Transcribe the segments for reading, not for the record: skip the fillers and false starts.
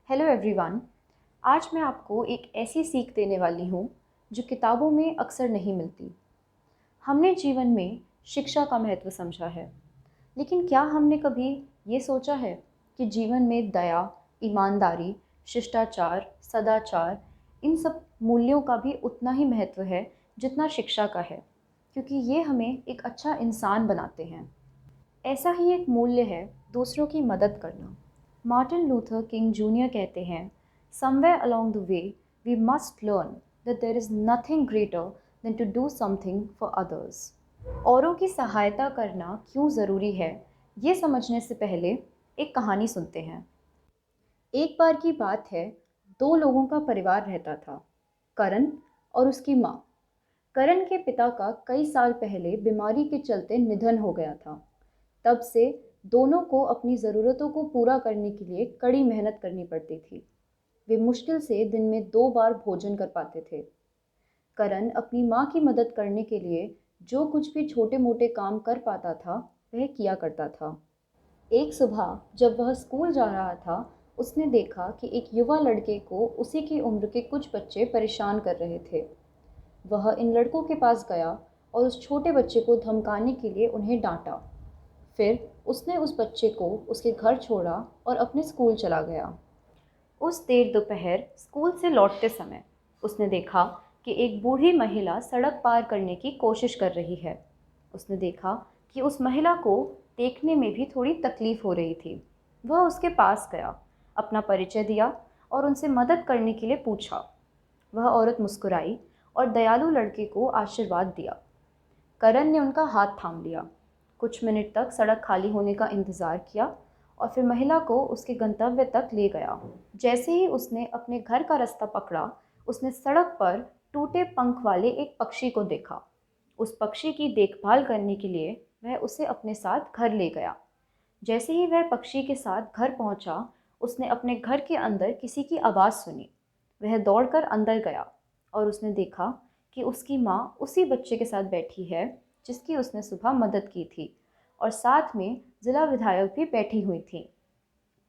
Hello everyone. आज मैं आपको एक ऐसी सीख देने वाली हूँ जो किताबों में अक्सर नहीं मिलती। हमने जीवन में शिक्षा का महत्व समझा है, लेकिन क्या हमने कभी ये सोचा है कि जीवन में दया, ईमानदारी, शिष्टाचार, सदाचार, इन सब मूल्यों का भी उतना ही महत्व है जितना शिक्षा का है, क्योंकि ये हमें एक अच्छा इंसान बनाते हैं। ऐसा ही एक मूल्य है दूसरों की मदद करना। मार्टिन लूथर किंग जूनियर कहते हैं, somewhere along the way we must learn that there is nothing greater than to do something for others. औरों की सहायता करना क्यों ज़रूरी है, ये समझने से पहले एक कहानी सुनते हैं। एक बार की बात है, दो लोगों का परिवार रहता था, करण और उसकी माँ। करण के पिता का कई साल पहले बीमारी के चलते निधन हो गया था। तब से दोनों को अपनी ज़रूरतों को पूरा करने के लिए कड़ी मेहनत करनी पड़ती थी। वे मुश्किल से दिन में 2 बार भोजन कर पाते थे। करण अपनी माँ की मदद करने के लिए जो कुछ भी छोटे मोटे काम कर पाता था वह किया करता था। एक सुबह जब वह स्कूल जा रहा था, उसने देखा कि एक युवा लड़के को उसी की उम्र के कुछ बच्चे परेशान कर रहे थे। वह इन लड़कों के पास गया और उस छोटे बच्चे को धमकाने के लिए उन्हें डांटा। फिर उसने उस बच्चे को उसके घर छोड़ा और अपने स्कूल चला गया। उस देर दोपहर स्कूल से लौटते समय उसने देखा कि एक बूढ़ी महिला सड़क पार करने की कोशिश कर रही है। उसने देखा कि उस महिला को देखने में भी थोड़ी तकलीफ हो रही थी। वह उसके पास गया, अपना परिचय दिया और उनसे मदद करने के लिए पूछा। वह औरत मुस्कुराई और दयालु लड़के को आशीर्वाद दिया। करण ने उनका हाथ थाम लिया। कुछ मिनट तक सड़क खाली होने का इंतज़ार किया और फिर महिला को उसके गंतव्य तक ले गया। जैसे ही उसने अपने घर का रास्ता पकड़ा, उसने सड़क पर टूटे पंख वाले एक पक्षी को देखा। उस पक्षी की देखभाल करने के लिए वह उसे अपने साथ घर ले गया। जैसे ही वह पक्षी के साथ घर पहुंचा, उसने अपने घर के अंदर किसी की आवाज़ सुनी। वह दौड़कर अंदर गया और उसने देखा कि उसकी माँ उसी बच्चे के साथ बैठी है जिसकी उसने सुबह मदद की थी, और साथ में जिला विधायक भी बैठी हुई थी।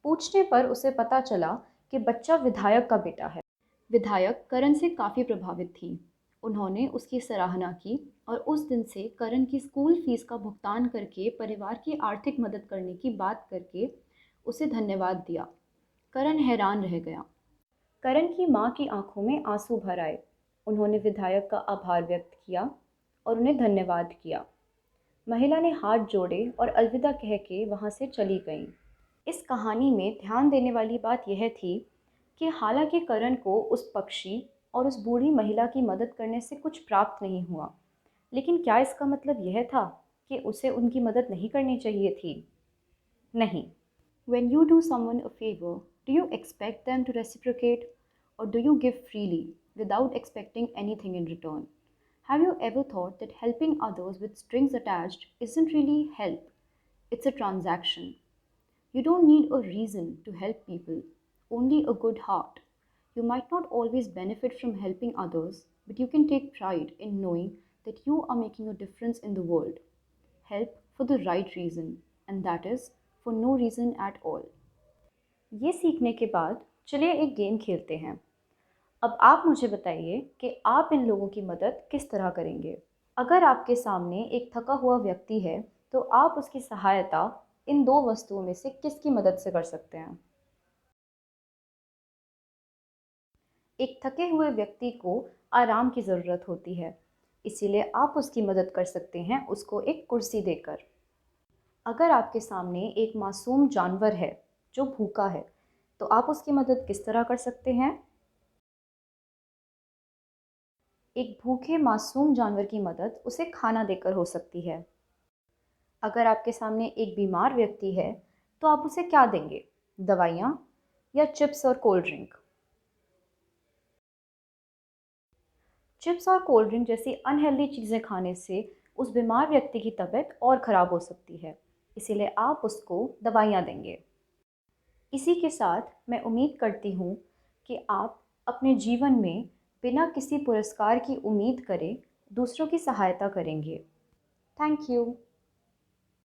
पूछने पर उसे पता चला कि बच्चा विधायक का बेटा है। विधायक करण से काफ़ी प्रभावित थी। उन्होंने उसकी सराहना की और उस दिन से करण की स्कूल फीस का भुगतान करके परिवार की आर्थिक मदद करने की बात करके उसे धन्यवाद दिया। करण हैरान रह गया। करण की माँ की आंखों में आंसू भर आए। उन्होंने विधायक का आभार व्यक्त किया और उन्हें धन्यवाद किया। महिला ने हाथ जोड़े और अलविदा कह के वहाँ से चली गई। इस कहानी में ध्यान देने वाली बात यह थी कि हालांकि करण को उस पक्षी और उस बूढ़ी महिला की मदद करने से कुछ प्राप्त नहीं हुआ, लेकिन क्या इसका मतलब यह था कि उसे उनकी मदद नहीं करनी चाहिए थी? नहीं। When you do someone a favor, do you expect them to reciprocate, or do you give freely without expecting anything in return? Have you ever thought that helping others with strings attached isn't really help? It's a transaction. You don't need a reason to help people, only a good heart. You might not always benefit from helping others, but you can take pride in knowing that you are making a difference in the world. Help for the right reason, and that is for no reason at all. ये सीखने के बाद चलिए एक game खेलते हैं। अब आप मुझे बताइए कि आप इन लोगों की मदद किस तरह करेंगे। अगर आपके सामने एक थका हुआ व्यक्ति है, तो आप उसकी सहायता इन दो वस्तुओं में से किसकी मदद से कर सकते हैं? एक थके हुए व्यक्ति को आराम की ज़रूरत होती है, इसीलिए आप उसकी मदद कर सकते हैं उसको एक कुर्सी देकर। अगर आपके सामने एक मासूम जानवर है जो भूखा है, तो आप उसकी मदद किस तरह कर सकते हैं? एक भूखे मासूम जानवर की मदद उसे खाना देकर हो सकती है। अगर आपके सामने एक बीमार व्यक्ति है, तो आप उसे क्या देंगे? दवाइयाँ या चिप्स और कोल्ड ड्रिंक? चिप्स और कोल्ड ड्रिंक जैसी अनहेल्दी चीज़ें खाने से उस बीमार व्यक्ति की तबीयत और ख़राब हो सकती है, इसीलिए आप उसको दवाइयाँ देंगे। इसी के साथ मैं उम्मीद करती हूँ कि आप अपने जीवन में बिना किसी पुरस्कार की उम्मीद करे दूसरों की सहायता करेंगे। Thank you.